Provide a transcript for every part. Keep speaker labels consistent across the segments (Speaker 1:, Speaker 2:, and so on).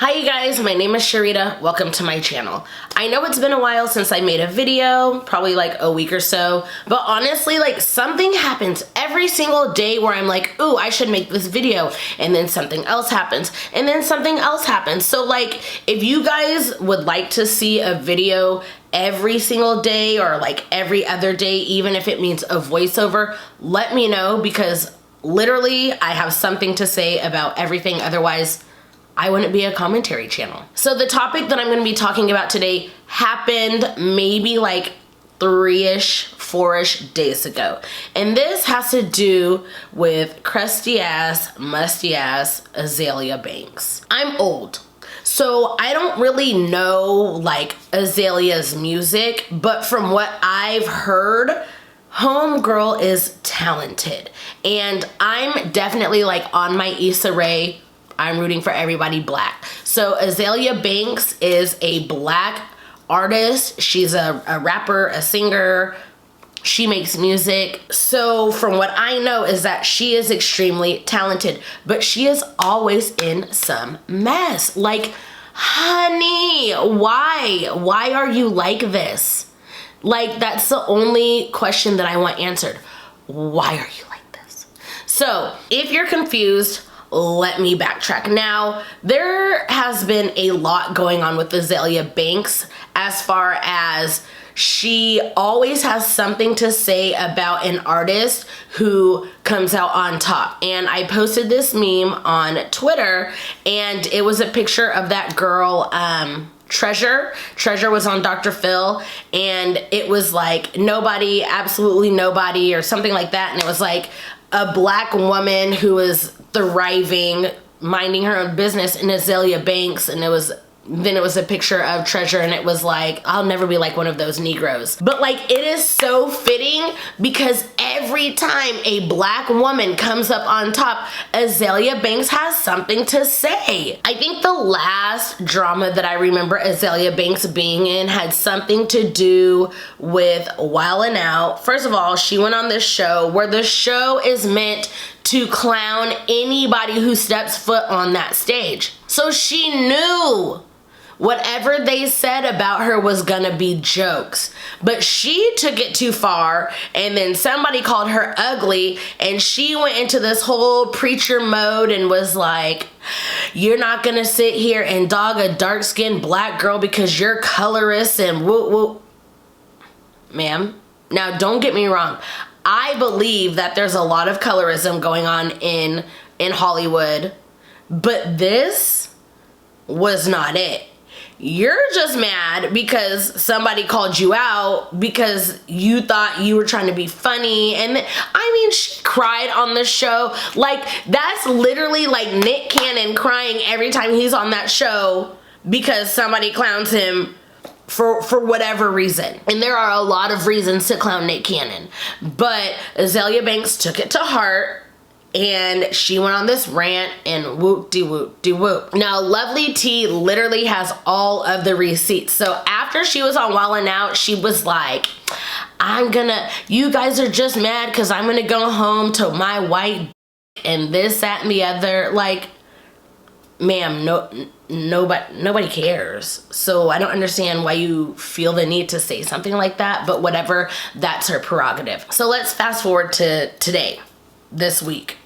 Speaker 1: Hi you guys, my name is Cherita. Welcome to my channel. I know it's been a while since I made a video, probably like a week or so, but honestly, like something happens every single day where I'm like, ooh, I should make this video, and then something else happens, and then something else happens. So like, if you guys would like to see a video every single day or like every other day, even if it means a voiceover, let me know, because literally I have something to say about everything. Otherwise, I wouldn't be a commentary channel. So the topic that I'm gonna be talking about today happened maybe like 3-ish, 4-ish days ago. And this has to do with crusty ass, musty ass Azealia Banks. I'm old, so I don't really know like Azealia's music, but from what I've heard, homegirl is talented. And I'm definitely like on my Issa Rae, I'm rooting for everybody black. So Azealia Banks is a black artist. She's a rapper, a singer. She makes music. So from what I know is that she is extremely talented, but she is always in some mess. Like, honey, why? Why are you like this? Like, that's the only question that I want answered. Why are you like this? So if you're confused, let me backtrack. Now, there has been a lot going on with Azealia Banks as far as she always has something to say about an artist who comes out on top. And I posted this meme on Twitter, and it was a picture of that girl, Treasure. Treasure was on Dr. Phil, and it was like nobody, absolutely nobody, or something like that. And it was like a black woman who was thriving, minding her own business in Azealia Banks, and then it was a picture of Treasure, and it was like, I'll never be like one of those Negroes. But like, it is so fitting, because every time a black woman comes up on top, Azealia Banks has something to say. I think the last drama that I remember Azealia Banks being in had something to do with Wildin' Out. First of all, she went on this show where the show is meant to clown anybody who steps foot on that stage. So she knew whatever they said about her was gonna be jokes, but she took it too far, and then somebody called her ugly, and she went into this whole preacher mode and was like, you're not gonna sit here and dog a dark-skinned black girl because you're colorist and whoop whoop. Ma'am, now don't get me wrong, I believe that there's a lot of colorism going on in Hollywood, but this was not it. You're just mad because somebody called you out because you thought you were trying to be funny. And I mean, she cried on the show. Like, that's literally like Nick Cannon crying every time he's on that show because somebody clowns him for whatever reason. And there are a lot of reasons to clown Nick Cannon, but Azealia Banks took it to heart, and she went on this rant and whoop-de-whoop-de-whoop. Now, Lovely T literally has all of the receipts. So after she was on Wildin' Out, she was like, you guys are just mad because I'm gonna go home to my white and this, that, and the other. Like, ma'am, nobody cares. So I don't understand why you feel the need to say something like that, but whatever, that's her prerogative. So let's fast forward to today, this week.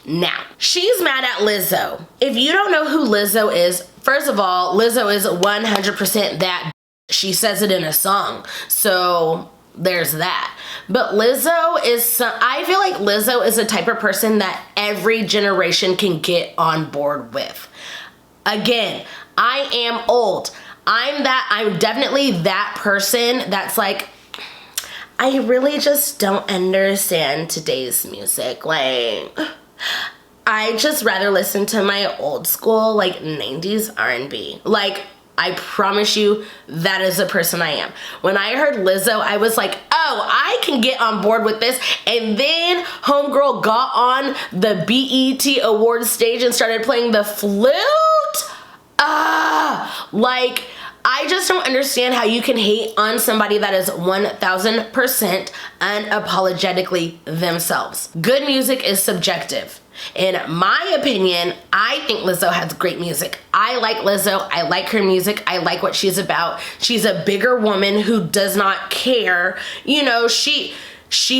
Speaker 1: Now, she's mad at Lizzo. If you don't know who Lizzo is, first of all, Lizzo is 100% that. She says it in a song. So there's that. But Lizzo is, I feel like Lizzo is the type of person that every generation can get on board with. Again, I am old. I'm definitely that person that's like, I really just don't understand today's music. Like, I just rather listen to my old school, like 90s R&B. Like, I promise you, that is the person I am. When I heard Lizzo, I was like, oh, I can get on board with this. And then homegirl got on the BET Awards stage and started playing the flute. Like, I just don't understand how you can hate on somebody that is 1000% unapologetically themselves. Good music is subjective. In my opinion, I think Lizzo has great music. I like Lizzo. I like her music. I like what she's about. She's a bigger woman who does not care. You know, she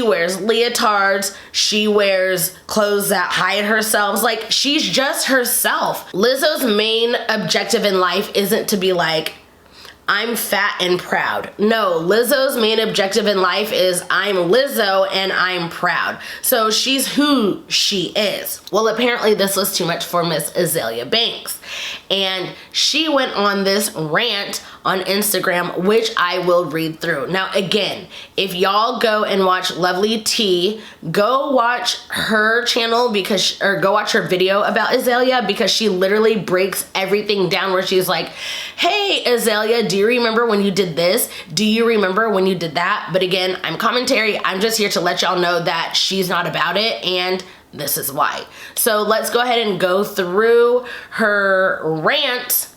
Speaker 1: wears leotards. She wears clothes that hide herself. Like, she's just herself. Lizzo's main objective in life isn't to be like, I'm fat and proud. No, Lizzo's main objective in life is I'm Lizzo and I'm proud. So she's who she is. Well, apparently this was too much for Miss Azealia Banks. And she went on this rant on Instagram, which I will read through. Now, again, if y'all go and watch Lovely T, go watch her channel or go watch her video about Azealia, because she literally breaks everything down where she's like, hey, Azealia, do you remember when you did this? Do you remember when you did that? But again, I'm commentary. I'm just here to let y'all know that she's not about it, and this is why. So let's go ahead and go through her rant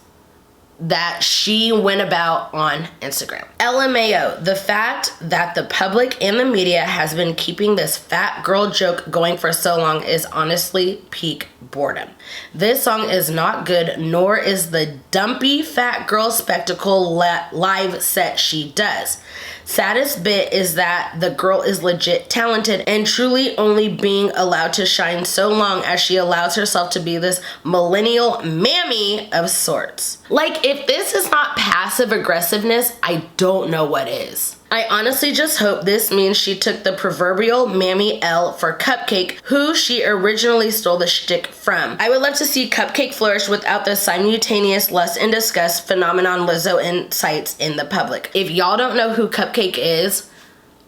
Speaker 1: that she went about on Instagram. LMAO, the fact that the public and the media has been keeping this fat girl joke going for so long is honestly peak boredom. This song is not good, nor is the dumpy fat girl spectacle live set she does. Saddest bit is that the girl is legit talented and truly only being allowed to shine so long as she allows herself to be this millennial mammy of sorts. Like, if this is not passive aggressiveness, I don't know what is. I honestly just hope this means she took the proverbial Mammy L for Cupcake, who she originally stole the shtick from. I would love to see Cupcake flourish without the simultaneous lust and disgust phenomenon Lizzo incites in the public. If y'all don't know who Cupcake is,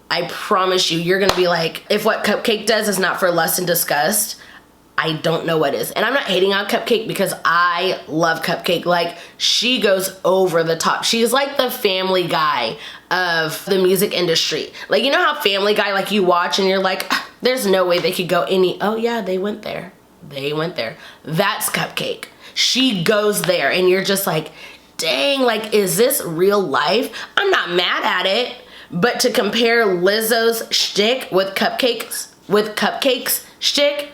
Speaker 1: I promise you, you're gonna be like, if what Cupcake does is not for lust and disgust, I don't know what is. And I'm not hating on Cupcake, because I love Cupcake. Like, she goes over the top. She's like the Family Guy of the music industry. Like, you know how Family Guy, like, you watch and you're like, there's no way they could go oh yeah, they went there. They went there. That's Cupcake. She goes there and you're just like, dang, like, is this real life? I'm not mad at it, but to compare Lizzo's shtick with Cupcake's shtick,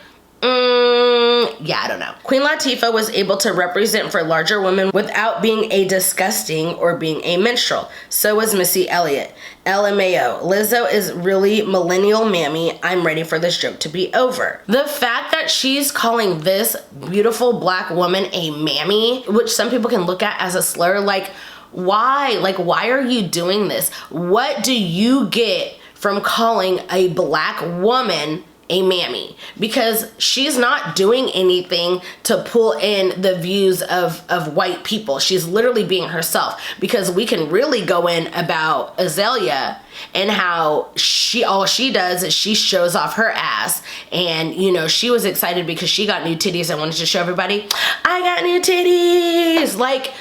Speaker 1: yeah, I don't know. Queen Latifah was able to represent for larger women without being a disgusting or being a minstrel. So was Missy Elliott. LMAO, Lizzo is really millennial mammy. I'm ready for this joke to be over. The fact that she's calling this beautiful black woman a mammy, which some people can look at as a slur, like, why? Like, why are you doing this? What do you get from calling a black woman a mammy? Because she's not doing anything to pull in the views of white people. She's literally being herself, because we can really go in about Azealia and how all she does is she shows off her ass. And, you know, she was excited because she got new titties and wanted to show everybody, I got new titties. Like,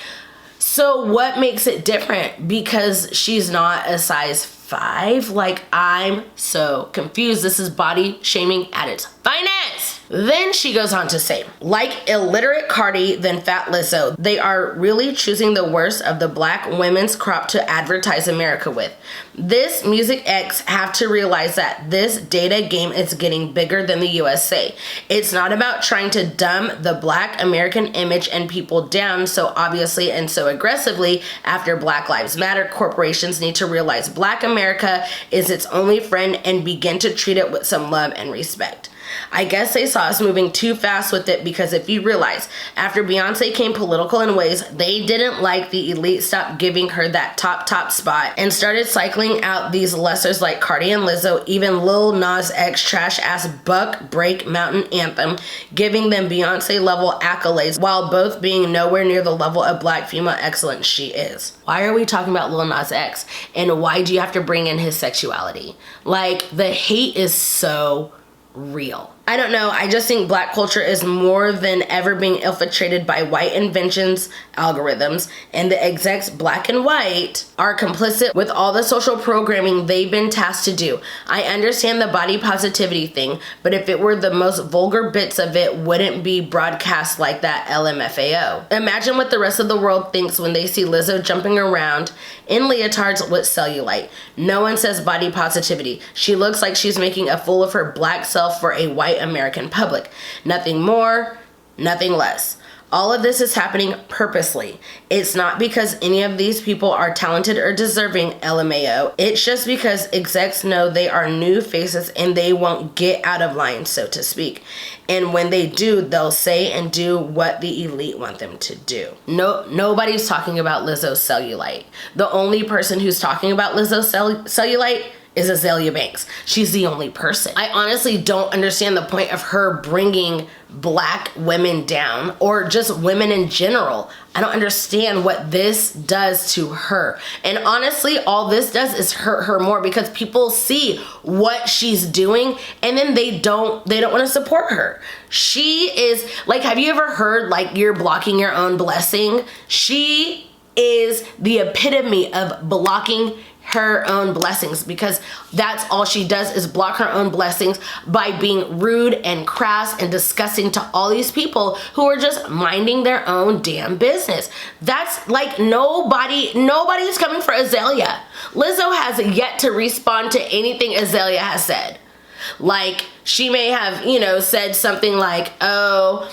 Speaker 1: so what makes it different because she's not a size 5? Like, I'm so confused. This is body shaming at its finest. Then she goes on to say, like illiterate Cardi, then fat Lizzo, they are really choosing the worst of the black women's crop to advertise America with. This Music X have to realize that this data game is getting bigger than the USA. It's not about trying to dumb the black American image and people down so obviously and so aggressively after Black Lives Matter. Corporations need to realize black America is its only friend and begin to treat it with some love and respect. I guess they saw us moving too fast with it, because if you realize, after Beyonce came political in ways they didn't like, the elite stopped giving her that top spot and started cycling out these lessers like Cardi and Lizzo, even Lil Nas X trash ass Buck Break Mountain Anthem, giving them Beyonce level accolades while both being nowhere near the level of black female excellence she is. Why are we talking about Lil Nas X? And why do you have to bring in his sexuality? Like, the hate is so real. I don't know, I just think black culture is more than ever being infiltrated by white inventions, algorithms, and the execs, black and white, are complicit with all the social programming they've been tasked to do. I understand the body positivity thing, but if it were the most vulgar bits of it wouldn't be broadcast like that LMFAO. Imagine what the rest of the world thinks when they see Lizzo jumping around in leotards with cellulite. No one says body positivity. She looks like she's making a fool of her black self for a white American public. Nothing more, nothing less. All of this is happening purposely. It's not because any of these people are talented or deserving, LMAO. It's just because execs know they are new faces and they won't get out of line, so to speak. And when they do, they'll say and do what the elite want them to do. Nobody's talking about Lizzo's cellulite. The only person who's talking about Lizzo's cellulite is Azealia Banks. She's the only person. I honestly don't understand the point of her bringing black women down, or just women in general. I don't understand what this does to her. And honestly, all this does is hurt her more, because people see what she's doing and then they don't want to support her. She is like, have you ever heard like you're blocking your own blessing? She is the epitome of blocking her own blessings, because that's all she does is block her own blessings by being rude and crass and disgusting to all these people who are just minding their own damn business. That's like nobody's coming for Azealia. Lizzo has yet to respond to anything Azealia has said. Like, she may have, said something like, oh,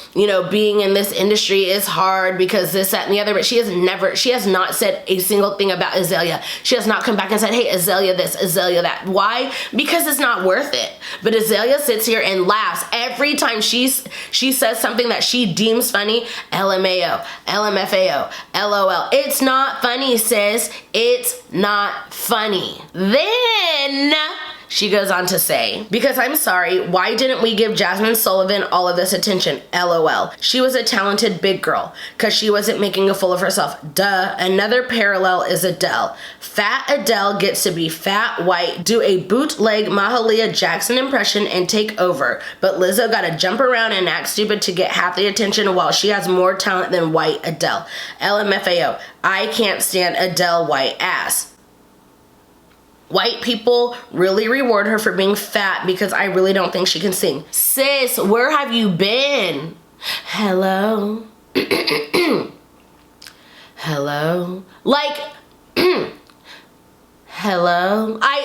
Speaker 1: being in this industry is hard because this, that, and the other, but she has not said a single thing about Azealia. She has not come back and said, hey, Azealia this, Azealia that. Why? Because it's not worth it. But Azealia sits here and laughs every time she says something that she deems funny. LMAO, LMFAO, LOL. It's not funny, sis. It's not funny. Then she goes on to say, because I'm sorry, why didn't we give Jasmine Sullivan all of this attention? LOL. She was a talented big girl, because she wasn't making a fool of herself. Duh. Another parallel is Adele. Fat Adele gets to be fat, white, do a bootleg Mahalia Jackson impression and take over. But Lizzo gotta jump around and act stupid to get half the attention while she has more talent than white Adele. LMFAO. I can't stand Adele white ass. White people really reward her for being fat because I really don't think she can sing. Sis, where have you been? Hello? Hello? Like, hello? I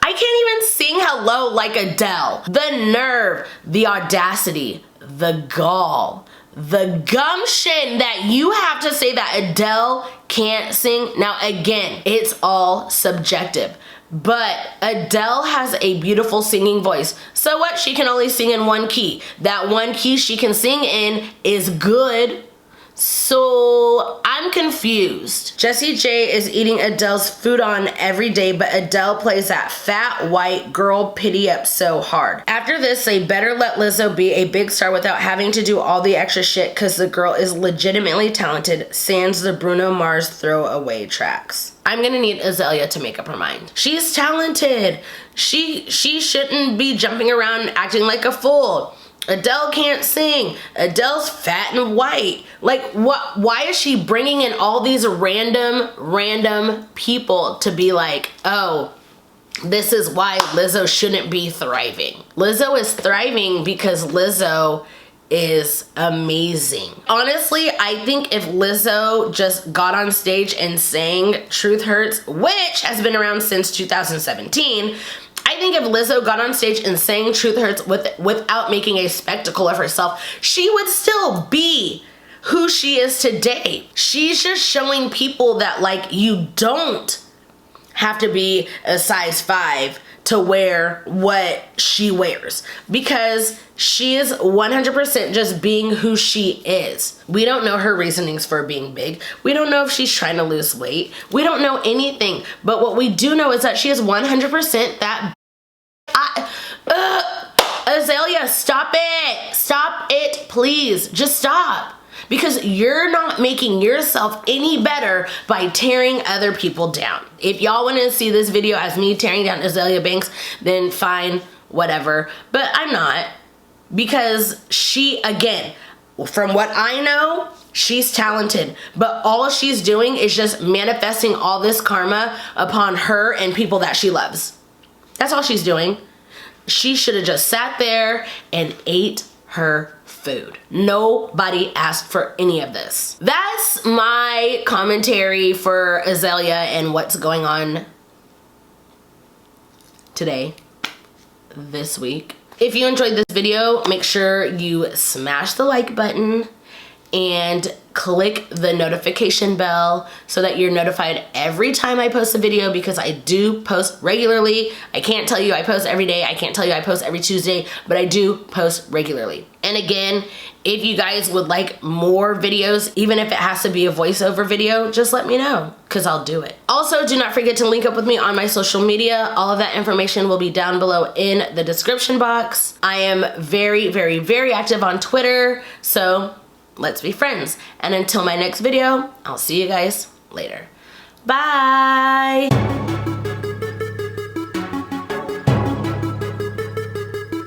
Speaker 1: can't even sing hello like Adele. The nerve, the audacity, the gall, the gumption that you have to say that Adele can't sing. Now again, it's all subjective, but Adele has a beautiful singing voice. So what? She can only sing in one key. That one key she can sing in is good. So I'm confused. Jessie J is eating Adele's food on every day, but Adele plays that fat white girl pity up so hard. After this, they better let Lizzo be a big star without having to do all the extra shit, because the girl is legitimately talented, sans the Bruno Mars throwaway tracks. I'm gonna need Azealia to make up her mind. She's talented. She shouldn't be jumping around acting like a fool. Adele can't sing. Adele's fat and white. Like, what? Why is she bringing in all these random people to be like, oh, this is why Lizzo shouldn't be thriving? Lizzo is thriving because Lizzo is amazing. Honestly, I think if Lizzo just got on stage and sang Truth Hurts, which has been around since 2017, I think if Lizzo got on stage and sang Truth Hurts without making a spectacle of herself, she would still be who she is today. She's just showing people that, like, you don't have to be a size 5 to wear what she wears, because she is 100% just being who she is. We don't know her reasonings for being big. We don't know if she's trying to lose weight. We don't know anything, but what we do know is that she is 100% that. Azealia, stop it. Stop it, please. Just stop. Because you're not making yourself any better by tearing other people down. If y'all want to see this video as me tearing down Azealia Banks, then fine, whatever. But I'm not. Because she, again, from what I know, she's talented. But all she's doing is just manifesting all this karma upon her and people that she loves. That's all she's doing. She should have just sat there and ate her food. Nobody asked for any of this. That's my commentary for Azealia and what's going on today. this week. If you enjoyed this video, make sure you smash the like button and click the notification bell so that you're notified every time I post a video, because I do post regularly. I can't tell you I post every day. I can't tell you I post every Tuesday, but I do post regularly. And again, if you guys would like more videos, even if it has to be a voiceover video, just let me know, because I'll do it. Also, do not forget to link up with me on my social media. All of that information will be down below in the description box. I am very, very, very active on Twitter, so let's be friends. And until my next video, I'll see you guys later. Bye.